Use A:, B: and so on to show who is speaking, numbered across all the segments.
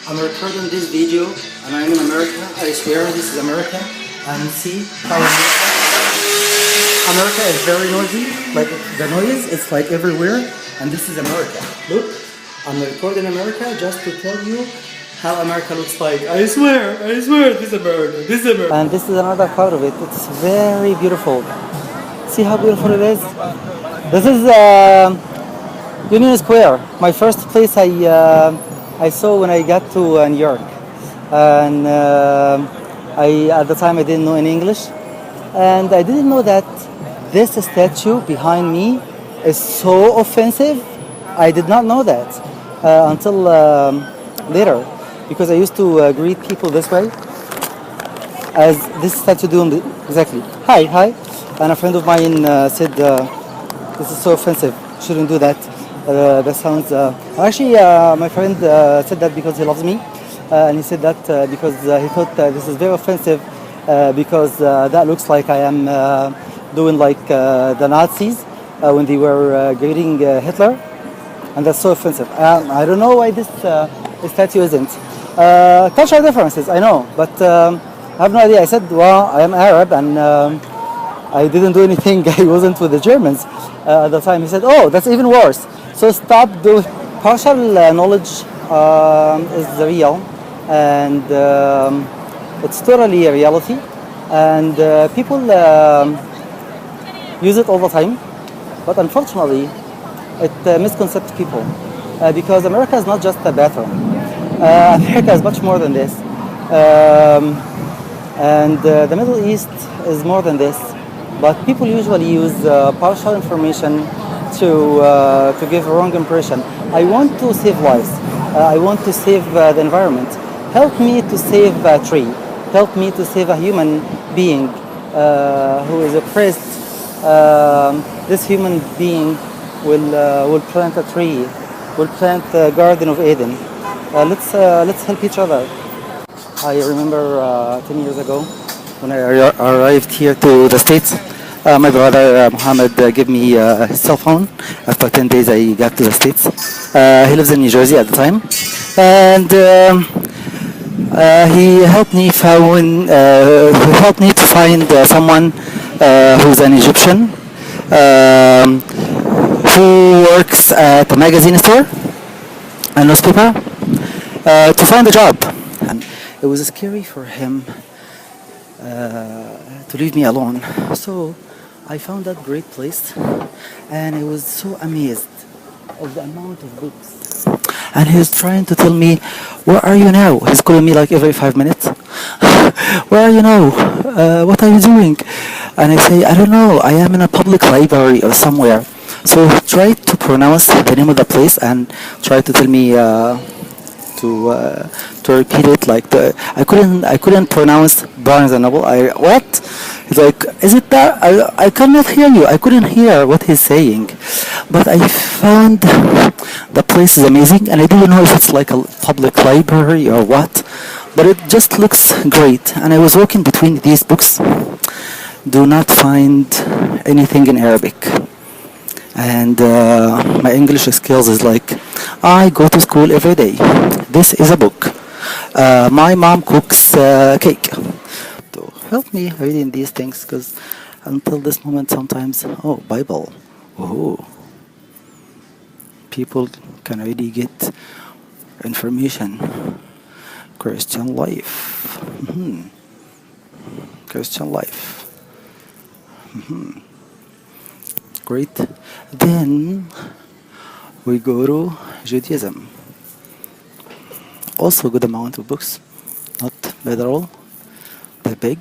A: I'm recording this video and I'm in America. I swear this is America. And see how America is very noisy. Like the noise is like everywhere. And this is America. Look, I'm recording America just to tell you how America looks like. I swear, this is America. This is America. And this is another part of it. It's very beautiful. See how beautiful it is? This is Union Square. My first place I saw when I got to New York, and at the time I didn't know any English, and I didn't know that this statue behind me is so offensive. I did not know that until later, because I used to greet people this way, as this statue doing exactly. Hi, and a friend of mine said, "This is so offensive. Shouldn't do that." That sounds. Actually, my friend said that because he loves me, and he said that because he thought this is very offensive because that looks like I am doing like the Nazis when they were greeting Hitler, and that's so offensive. I don't know why this statue isn't. Cultural differences, I know, but I have no idea. I said, well, I am Arab, and I didn't do anything. I wasn't with the Germans at the time. He said, oh, that's even worse. So stop doing. Partial knowledge is real, and it's totally a reality, and people use it all the time, but unfortunately it misconcepts people because America is not just a bathroom. America is much more than this, and the Middle East is more than this, but people usually use partial information to give a wrong impression. I want to save lives. I want to save the environment. Help me to save a tree. Help me to save a human being who is oppressed. This human being will plant a tree, will plant the Garden of Eden. Let's help each other. I remember 10 years ago when I arrived here to the States. My brother Mohammed gave me his cell phone. After 10 days I got to the States. He lives in New Jersey at the time. And he helped me to find someone who's an Egyptian who works at a magazine store, a newspaper, to find a job. And it was scary for him to leave me alone. So I found that great place, and I was so amazed of the amount of books. And he was trying to tell me, where are you now? He's calling me like every 5 minutes. Where are you now? What are you doing? And I say, I don't know, I am in a public library or somewhere. So try to pronounce the name of the place and try to tell me to repeat it. Like I couldn't pronounce Barnes and Noble. What? He's like, is it that? I cannot hear you. I couldn't hear what he's saying, but I found the place is amazing, and I didn't know if it's like a public library or what, but it just looks great. And I was walking between these books, do not find anything in Arabic, and my English skills is like, I go to school every day. This is a book. My mom cooks cake. To help me reading these things, because until this moment sometimes, oh, Bible, oh, people can really get information. Christian life, Christian life, great. Then we go to Judaism. Also good amount of books, not bad at all. They're big.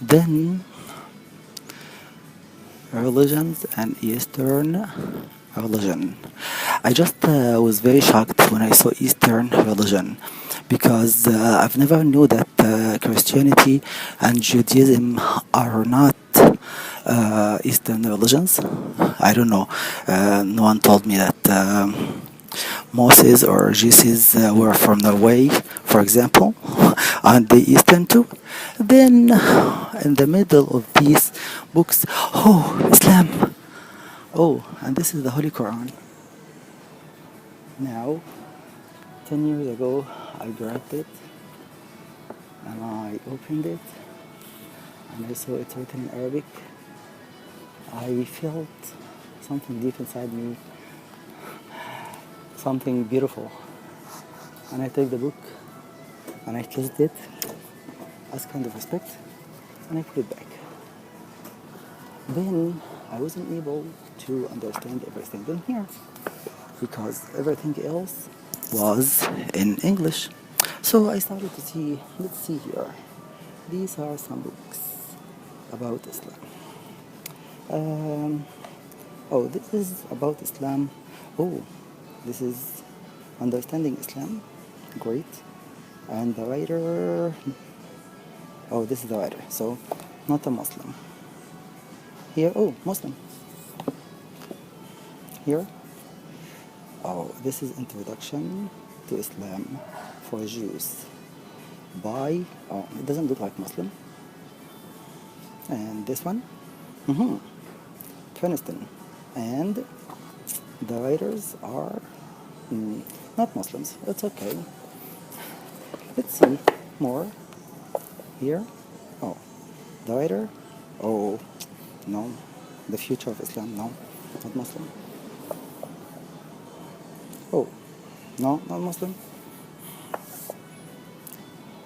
A: Then religions and Eastern religion. I just was very shocked when I saw Eastern religion, because I've never knew that Christianity and Judaism are not Eastern religions. I don't know. No one told me that Moses or Jesus were from Norway, for example, and the Eastern too. Then, in the middle of these books, oh, Islam. Oh, and this is the Holy Quran. Now, 10 years ago, I grabbed it and I opened it and I saw it written in Arabic. I felt something deep inside me, something beautiful. And I took the book and I kissed it as kind of respect and I put it back. Then I wasn't able to understand everything in here because everything else was in English. So I started to see, let's see here. These are some books about Islam. Oh, this is about Islam. Oh, this is Understanding Islam. Great. And the writer, oh, this is the writer, so not a Muslim. Here, oh, Muslim. Here, oh, this is Introduction to Islam for Jews by, oh, it doesn't look like Muslim. And this one, Princeton. And the writers are not Muslims. It's okay. Let's see more here. Oh, the writer, oh, no, the future of Islam, no, not Muslim. Oh, no, not Muslim.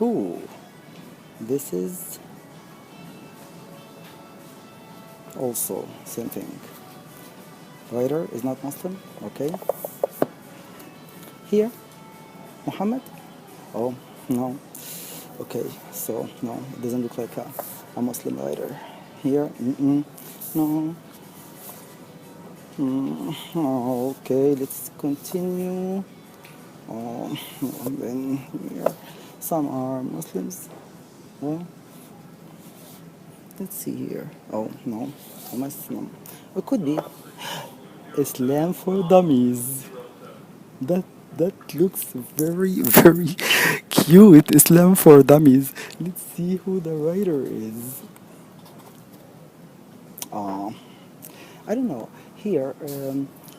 A: Ooh, this is also same thing. Writer is not Muslim, okay. Here, Muhammad, oh, no, okay, so no, it doesn't look like a Muslim writer. Here, no. Okay, let's continue. And then here, some are Muslims. Oh, let's see here. Oh no, Muslim. It could be Islam for Dummies. That looks very very cute. Islam for Dummies. Let's see who the writer is. I don't know. Here,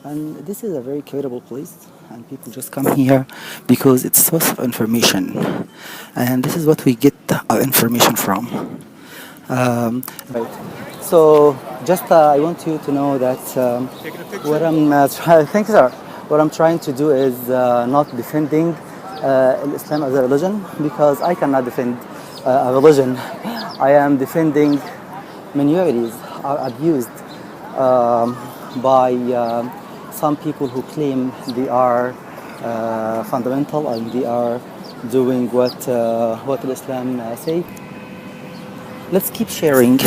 A: and this is a very credible place, and people just come here because it's source of information, and this is what we get our information from. Right. So, just I want you to know that what I'm thank you, sir. What I'm trying to do is not defending Islam as a religion because I cannot defend a religion. I am defending minorities are abused by some people who claim they are fundamental and they are doing what Islam say. Let's keep sharing.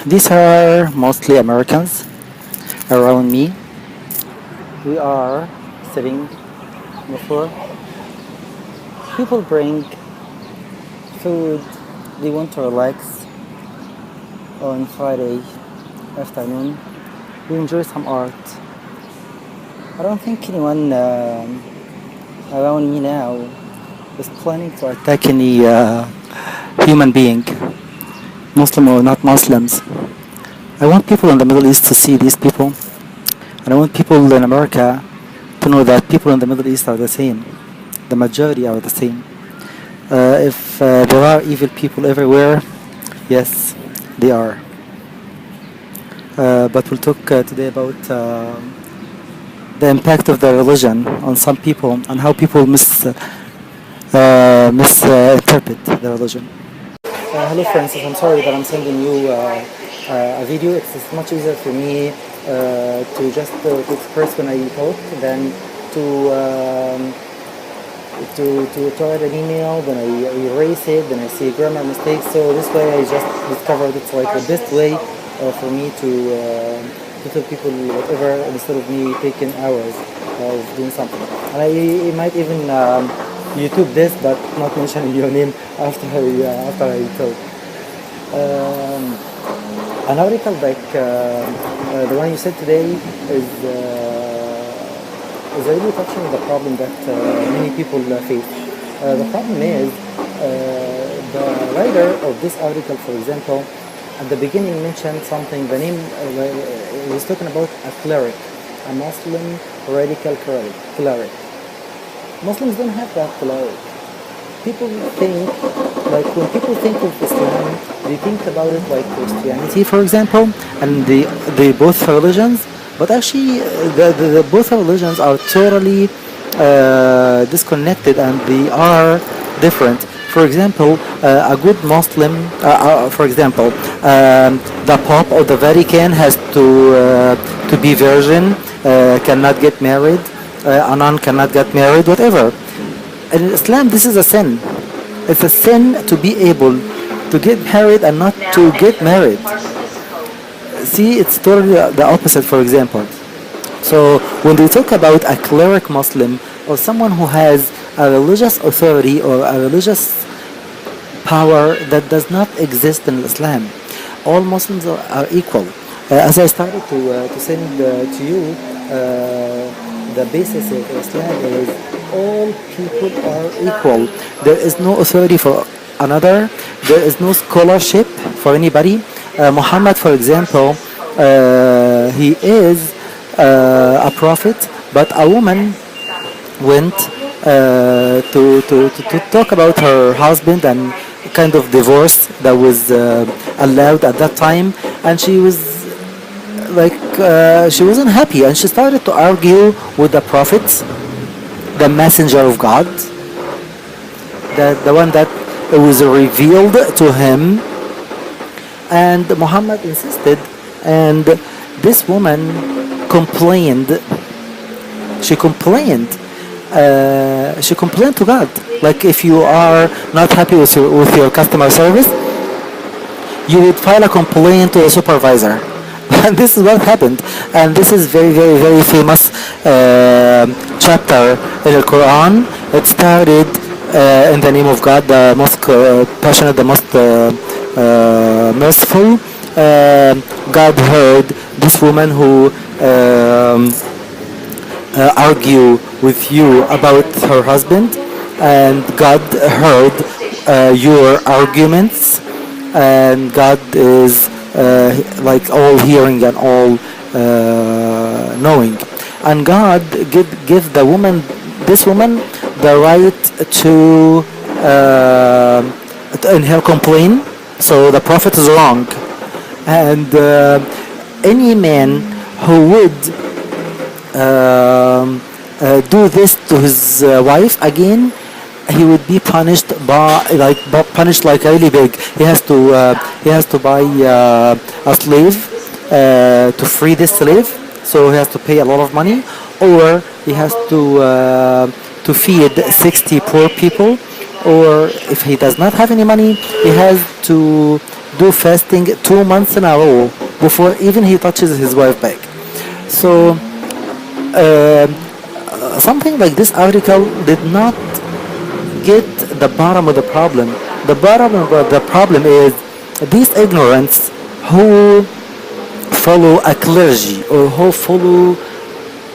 A: These are mostly Americans around me. We are sitting on the floor. People bring food. They want to relax on Friday afternoon. We enjoy some art. I don't think anyone around me now is planning to attack any human being, Muslim or not Muslims. I want people in the Middle East to see these people, and I want people in America to know that people in the Middle East are the same. The majority are the same. If there are evil people everywhere, yes, they are. But we'll talk today about the impact of the religion on some people and how people misinterpret the religion. Hello Francis, I'm sorry that I'm sending you a video. It's much easier for me to just to express when I talk than to write an email, then I erase it, then I see grammar mistakes. So this way I just discovered it's like the best way for me to tell people whatever instead of me taking hours of doing something. And I might even YouTube this, but not mentioning your name after I talk. An article like the one you said today is really touching the problem that many people face. The problem is the writer of this article, for example, at the beginning mentioned something. The name he was talking about a cleric, a Muslim radical cleric. Muslims don't have that. Like people think, like when people think of Islam, they think about it like Christianity, for example, and the both religions. But actually, the both religions are totally disconnected, and they are different. For example, a good Muslim, for example, the Pope or the Vatican has to be virgin, cannot get married, a nun cannot get married, whatever. And in Islam, this is a sin. It's a sin to be able to get married and not to get married. See, it's totally the opposite, for example. So when we talk about a cleric Muslim or someone who has a religious authority or a religious power that does not exist in Islam, all Muslims are equal. As I started to send to you, the basis of Islam is all people are equal. There is no authority for another. There is no scholarship for anybody. Muhammad, for example, he is a prophet, but a woman went to talk about her husband and kind of divorce that was allowed at that time, and she was like she wasn't happy, and she started to argue with the prophet, the messenger of God, the one that was revealed to him. And Muhammad insisted, and this woman complained. She complained. She complained to God. Like, if you are not happy with your customer service, you would file a complaint to the supervisor. And this is what happened. And this is very, very, very famous chapter in the Quran. It started in the name of God, the most passionate, the most merciful. God heard this woman who argue with you about her husband, and God heard your arguments, and God is like all hearing and all knowing, and God give the woman, this woman, the right to in her complaint. So the prophet is wrong, and any man who would do this to his wife again, he would be punished punished like really big. He has to buy a slave to free this slave, so he has to pay a lot of money, or he has to feed 60 poor people, or if he does not have any money, he has to do fasting 2 months in a row before even he touches his wife back. So something like this article did not get the bottom of the problem. The bottom of the problem is these ignorants who follow a clergy or who follow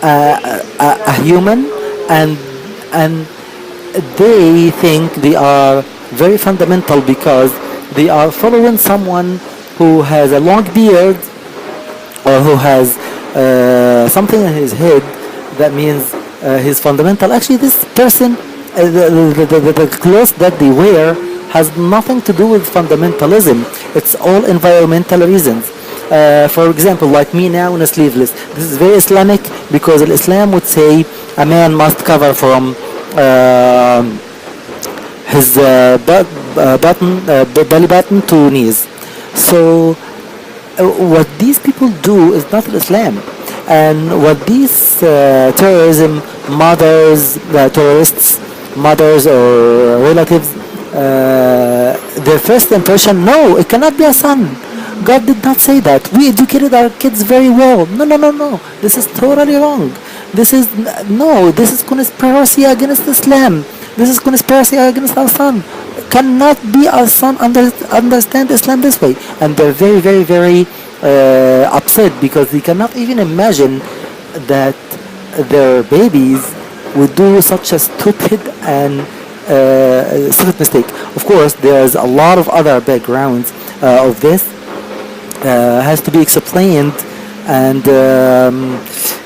A: a human, and they think they are very fundamental because they are following someone who has a long beard or who has something in his head that means he's fundamental. Actually, this person, the clothes that they wear has nothing to do with fundamentalism. It's all environmental reasons. For example, like me now in a sleeveless. This is very Islamic because Islam would say a man must cover from his belly button to knees. So what these people do is not Islam. And what these terrorists, mothers or relatives, their first impression, no, it cannot be a son. God did not say that. We educated our kids very well. No. This is totally wrong. This is conspiracy against Islam. This is conspiracy against our son. Cannot be our son understand Islam this way. And they're very, very, very upset because they cannot even imagine that their babies would do such a stupid mistake. Of course, there's a lot of other backgrounds of this. Has to be explained, and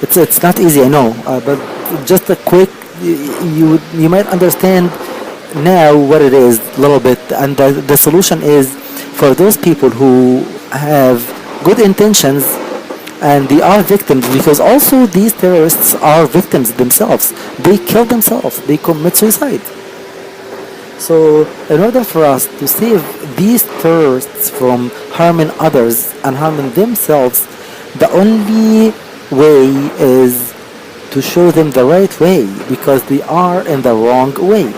A: it's not easy, I know, but just a quick
B: you might understand now what it is a little bit, and the solution is for those people who have good intentions and they are victims, because also these terrorists are victims themselves. They kill themselves, they commit suicide. So in order for us to save these terrorists from harming others and harming themselves, the only way is to show them the right way, because they are in the wrong way.